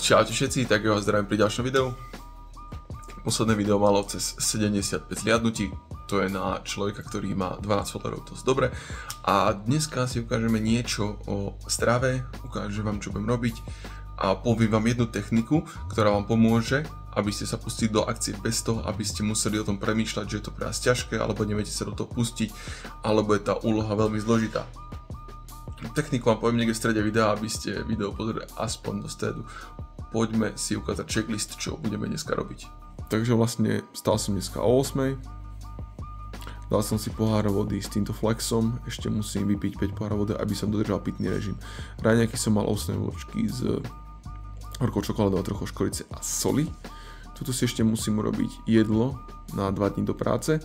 Čaute všetci, tak ja vás zdravím pri ďalšom videu. Posledné video malo cez 75 zliadnutí, to je na človeka, ktorý má 12 followerov, dosť dobre. A dneska si ukážeme niečo o strave, ukážem vám, čo budem robiť a poviem vám jednu techniku, ktorá vám pomôže, aby ste sa pustili do akcie bez toho, aby ste museli o tom premýšľať, že je to pre vás ťažké, alebo neviete sa do toho pustiť, alebo je tá úloha veľmi zložitá. Techniku vám poviem niekde v strede videa, aby ste video pozreli aspoň do stredu. Poďme si ukázať checklist, čo budeme dneska robiť. Takže vlastne stal som dneska o 8. Dal som si pohár vody s týmto flexom, ešte musím vypiť 5 pohár vody, aby som dodržal pitný režim. Raňajky som mal ovocné vločky s horkou čokoládou a trochu škorice a soli. Tuto si ešte musím urobiť jedlo na 2 dní do práce.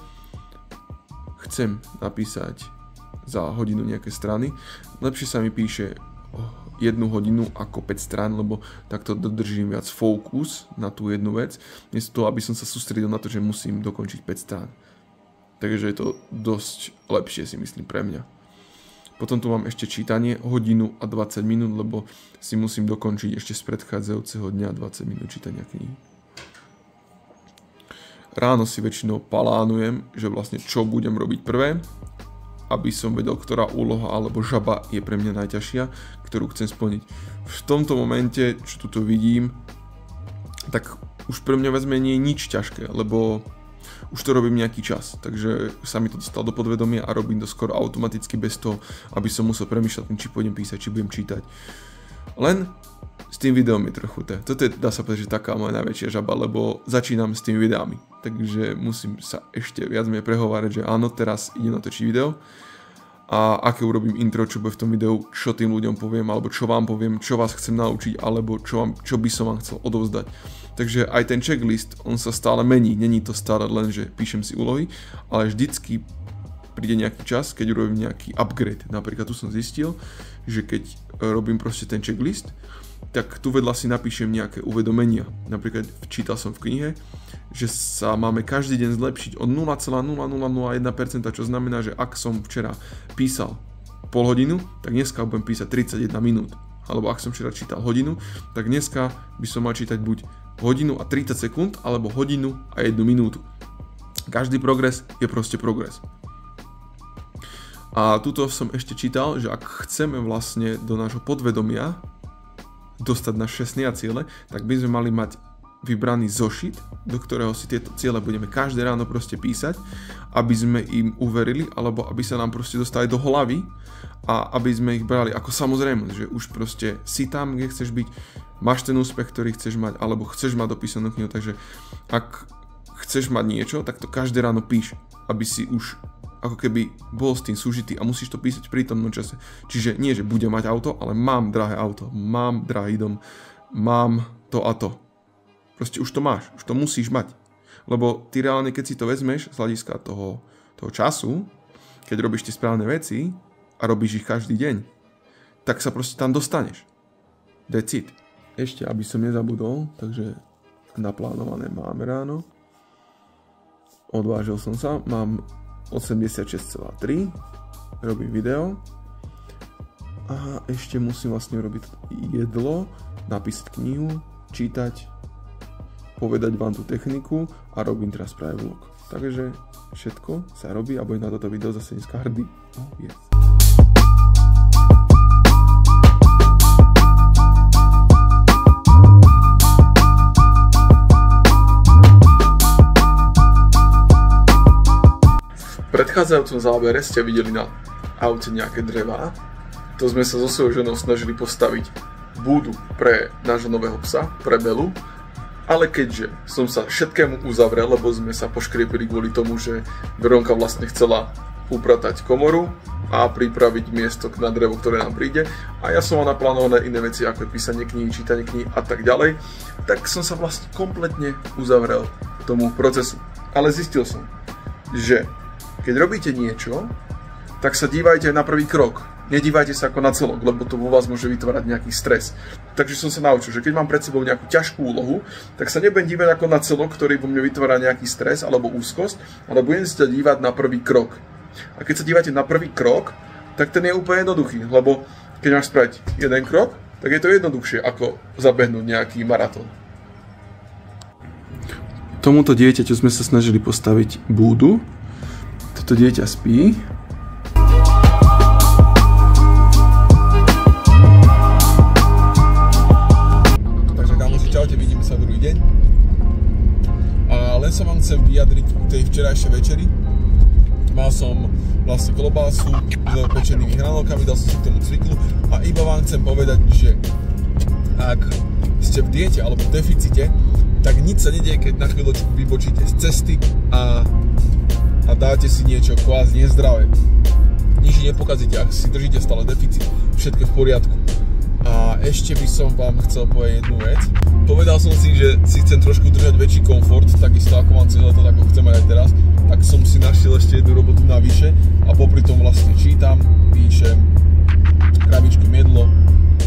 Chcem napísať za hodinu nejaké strany. Lepšie sa mi píše 1 hodinu ako 5 strán, lebo takto dodržím viac fokus na tú jednu vec, miesto toho, aby som sa sústredil na to, že musím dokončiť 5 strán. Takže je to dosť lepšie, si myslím, pre mňa. Potom tu mám ešte čítanie, hodinu a 20 minút, lebo si musím dokončiť ešte z predchádzajúceho dňa 20 minút čítania kníh. Ráno si väčšinou plánujem, že vlastne čo budem robiť prvé, aby som vedel, ktorá úloha alebo žaba je pre mňa najťažšia, ktorú chcem splniť. V tomto momente, čo tuto vidím, tak už pre mňa vezme nie je nič ťažké, lebo už to robím nejaký čas, takže sa mi to dostalo do podvedomia a robím to skoro automaticky bez toho, aby som musel premýšľať, či pôjdem písať, či budem čítať. Len s tým videom je trochu toto je, dá sa povedať, že taká moja najväčšia žaba, lebo začínam s tými videami, takže musím sa ešte viac prehovárať, že áno, teraz idem natočiť video a aké urobím intro, čo bude v tom videu, čo tým ľuďom poviem, alebo čo vám poviem, čo vás chcem naučiť, alebo čo by som vám chcel odovzdať. Takže aj ten checklist, on sa stále mení, není to stále len, že píšem si úlohy, ale vždycky príde nejaký čas, keď urobím nejaký upgrade. Napríklad tu som zistil, že keď robím proste ten checklist, tak tu vedľa si napíšem nejaké uvedomenia. Napríklad čítal som v knihe, že sa máme každý deň zlepšiť o 0,0001%, čo znamená, že ak som včera písal pol hodinu, tak dneska budem písať 31 minút. Alebo ak som včera čítal hodinu, tak dneska by som mal čítať buď hodinu a 30 sekúnd, alebo hodinu a 1 minútu. Každý progres je proste progres. A tuto som ešte čítal, že ak chceme vlastne do nášho podvedomia dostať naše sny a ciele, tak by sme mali mať vybraný zošit, do ktorého si tieto ciele budeme každé ráno proste písať, aby sme im uverili, alebo aby sa nám proste dostali do hlavy a aby sme ich brali ako samozrejmosť, že už proste si tam, kde chceš byť, máš ten úspech, ktorý chceš mať, alebo chceš mať dopísanú knihu, takže ak chceš mať niečo, tak to každé ráno píš, aby si už ako keby bol s tým súžitý a musíš to písať v prítomnom čase. Čiže nie, že budem mať auto, ale mám drahé auto, mám drahý dom, mám to a to. Proste už to máš, už to musíš mať. Lebo ty reálne, keď si to vezmeš z hľadiska toho času, keď robíš tie správne veci a robíš ich každý deň, tak sa proste tam dostaneš. That's it. Ešte, aby som nezabudol, takže naplánované máme ráno. Odvážil som sa, mám 86,3, robím video a ešte musím vlastne robiť jedlo, napísať knihu, čítať, povedať vám tú techniku a robím teraz práve vlog. Takže všetko sa robí a budem na toto video zase dneska hrdý. Oh, yes. V predchádzajúcom zábere ste videli na aute nejaké drevá. To sme sa so svojou ženou snažili postaviť búdu pre nášho nového psa, pre Belu. Ale keďže som sa všetkému uzavrel, lebo sme sa poškriepili kvôli tomu, že Veronka vlastne chcela upratať komoru a pripraviť miesto na drevo, ktoré nám príde. A ja som mal naplánované iné veci, ako je písanie kníh, čítanie kníh a tak ďalej. Tak som sa vlastne kompletne uzavrel tomu procesu. Ale zistil som, že keď robíte niečo, tak sa dívajte na prvý krok. Nedívajte sa ako na celok, lebo to vo vás môže vytvárať nejaký stres. Takže som sa naučil, že keď mám pred sebou nejakú ťažkú úlohu, tak sa nebudem dívať ako na celok, ktorý vo mne vytvára nejaký stres alebo úzkosť, ale budem sa dívať na prvý krok. A keď sa dívate na prvý krok, tak ten je úplne jednoduchý, lebo keď máš spraviť jeden krok, tak je to jednoduchšie ako zabehnúť nejaký maratón. Tomuto dieťaťu sme sa snažili postaviť búdu. Toto dieťa spí. Takže kámoši, čaute, vidíme sa druhý deň. A len sa vám chcem vyjadriť k tej včerajšej večeri. Mal som vlastne klobásu s pečenými hranolkami, dal som si k tomu cviklu a iba vám chcem povedať, že ak ste v diete alebo v deficite, tak nič sa nedieje, keď na chvíľočku vybočíte z cesty a dáte si niečo kvázi nezdravé. Nič nepokazíte, ak si držíte stále deficit, všetko v poriadku. A ešte by som vám chcel povedať jednu vec. Povedal som si, že si chcem trošku držať väčší komfort, takisto ako mám celé to, ako chcem aj teraz. Tak som si našiel ešte jednu robotu navyše a popri tom vlastne čítam, píšem, krabičkujem jedlo,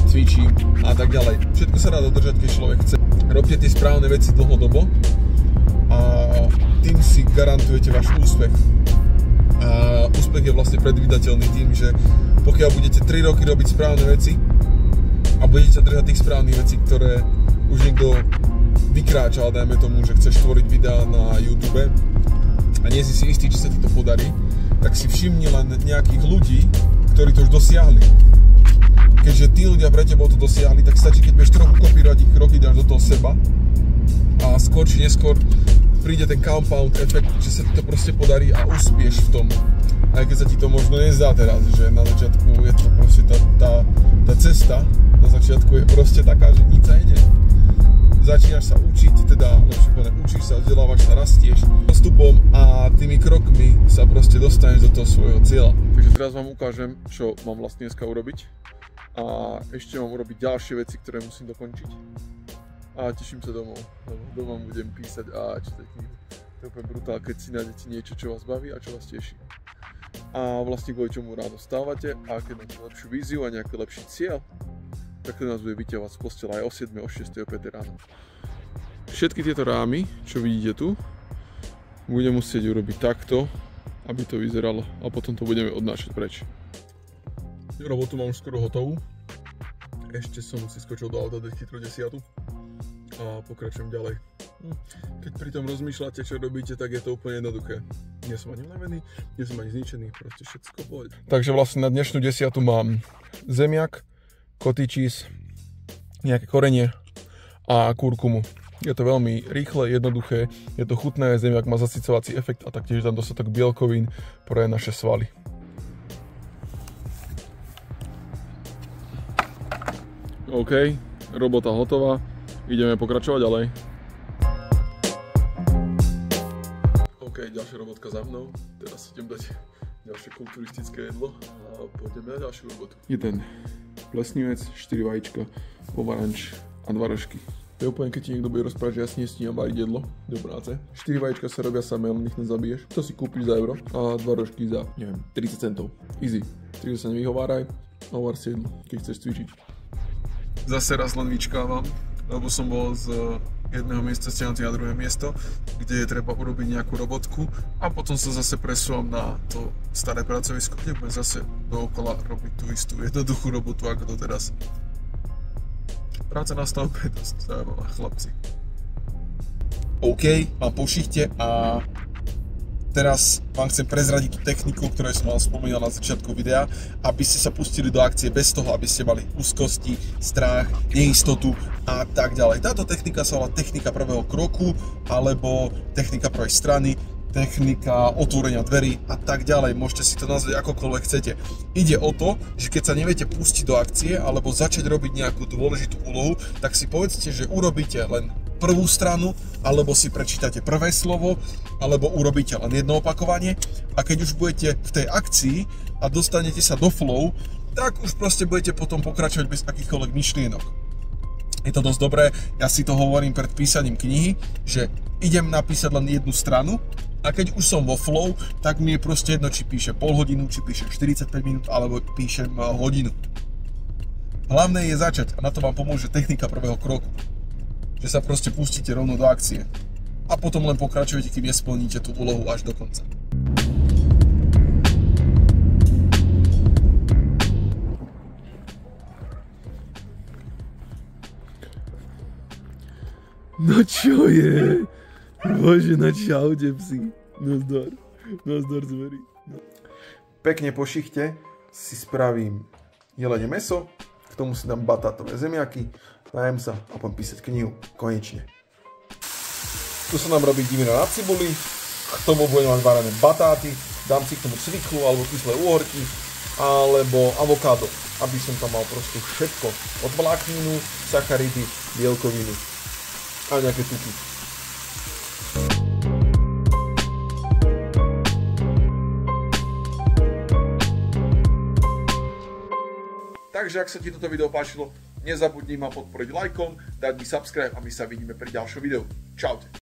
cvičím a tak ďalej. Všetko sa dá dodržať, keď človek chce. Robte tie správne veci dlhodobo a tým si garantujete váš úspech. A úspech je vlastne predvídateľný tým, že pokiaľ budete 3 roky robiť správne veci a budete sa držať tých správnych vecí, ktoré už niekto vykráčal, dajme tomu, že chceš tvoriť videá na YouTube a nie si istý, či sa ti to podarí, tak si všimni len nejakých ľudí, ktorí to už dosiahli. Keďže tí ľudia pre tebou to dosiahli, tak stačí, keď budeš trochu kopírovať ich kroky, dáš do toho seba a skôr či neskôr príde ten compound efekt, že sa ti to proste podarí a uspieš v tom. Aj keď sa ti to možno nezdá teraz, že na začiatku je to proste tá cesta, na začiatku je proste taká, že nič sa ide. Začínaš sa učiť, teda lepšie povedať, učíš sa, vzdelávaš sa, rastieš postupom a tými krokmi sa proste dostaneš do toho svojho cieľa. Takže teraz vám ukážem, čo mám vlastne dneska urobiť a ešte mám urobiť ďalšie veci, ktoré musím dokončiť. A teším sa domov, doma budem písať a čítať knihu. To je úplne brutál, keď si nájdete niečo, čo vás baví a čo vás teší. A vlastne kvôli čomu ráno stávate a keď máte lepšiu víziu a nejaký lepší cieľ, tak to nás bude vyťahovať z postela aj o 7, o 6, o 5 ráno. Všetky tieto rámy, čo vidíte tu, budem musieť urobiť takto, aby to vyzeralo a potom to budeme odnášať preč. Robotu mám už skoro hotovú. Ešte som si skočil do auta dať chytro 10 a pokračujem ďalej. Keď pri tom rozmýšľate, čo robíte, tak je to úplne jednoduché. Nie som ani unavený, nie som ani zničený, proste všetko pohode. Takže vlastne na dnešnú 10 mám zemiak, cottage cheese, nejaké korenie a kurkumu. Je to veľmi rýchle, jednoduché, je to chutné, zemiak má zasycovací efekt a taktiež tam dostatok bielkovín pre naše svaly. OK, robota hotová, ideme pokračovať ďalej. OK, ďalšia robotka za mnou, teraz idem dať ďalšie kulturistické jedlo a pôjdeme na ďalšiu robotu. Jeden plesnivec, 4 vajíčka, pomaranč a 2 rožky. To je úplne, keď ti niekto bude rozprávať, že ja si nestíham variť jedlo do práce. 4 vajíčka sa robia samé, len ich nezabiješ. To si kúpiš za euro a 2 rožky za, neviem, 30 centov. Easy. Takže sa nevyhováraj, hovár si jedlo, keď chceš cvičiť. Zase raz len vyčkávam, lebo som bol z jedného miesta stiahnutý na druhé miesto, kde je treba urobiť nejakú robotku a potom sa zase presúvam na to staré pracovisko, kde budem zase dookola robiť tú istú jednoduchú robotu ako doteraz. Práca na stavbe je dosť zaujímavá, chlapci. OK, mám po šichte a teraz vám chcem prezradiť tú techniku, ktorú som vám spomínal na začiatku videa, aby ste sa pustili do akcie bez toho, aby ste mali úzkosti, strach, neistotu a tak ďalej. Táto technika sa volá technika prvého kroku alebo technika prvej strany, technika otvorenia dverí a tak ďalej. Môžete si to nazvať akokoľvek chcete. Ide o to, že keď sa neviete pustiť do akcie alebo začať robiť nejakú dôležitú úlohu, tak si povedzte, že urobíte len prvú stranu, alebo si prečítate prvé slovo, alebo urobíte len jedno opakovanie a keď už budete v tej akcii a dostanete sa do flow, tak už proste budete potom pokračovať bez akýchkoľvek myšlienok. Je to dosť dobré, ja si to hovorím pred písaním knihy, že idem napísať len jednu stranu a keď už som vo flow, tak mi je proste jedno, či píše pol hodinu, či píše 45 minút, alebo píšem hodinu. Hlavné je začať a na to vám pomôže technika prvého kroku. Že sa proste pustíte rovno do akcie a potom len pokračujete, kým nesplníte tú úlohu až do konca. No čo je? Bože, na čaute psi. Nazdar zveri. Pekne po šichte si spravím jelene mäso, k tomu si dám batátové zemiaky, najem sa a poďme písať knihu. Konečne. Tu sa nám robí divina na cibuli, k tomu budem mať varené batáty, dám si k tomu cviklu alebo kyslé uhorky, alebo avokádo, aby som tam mal proste všetko. Od vlákninu, sacharidy, bielkoviny a nejaké tuky. Takže ak sa ti toto video páčilo, nezabudni ma podporiť lajkom, dať mi subscribe a my sa vidíme pri ďalšom videu. Čaute.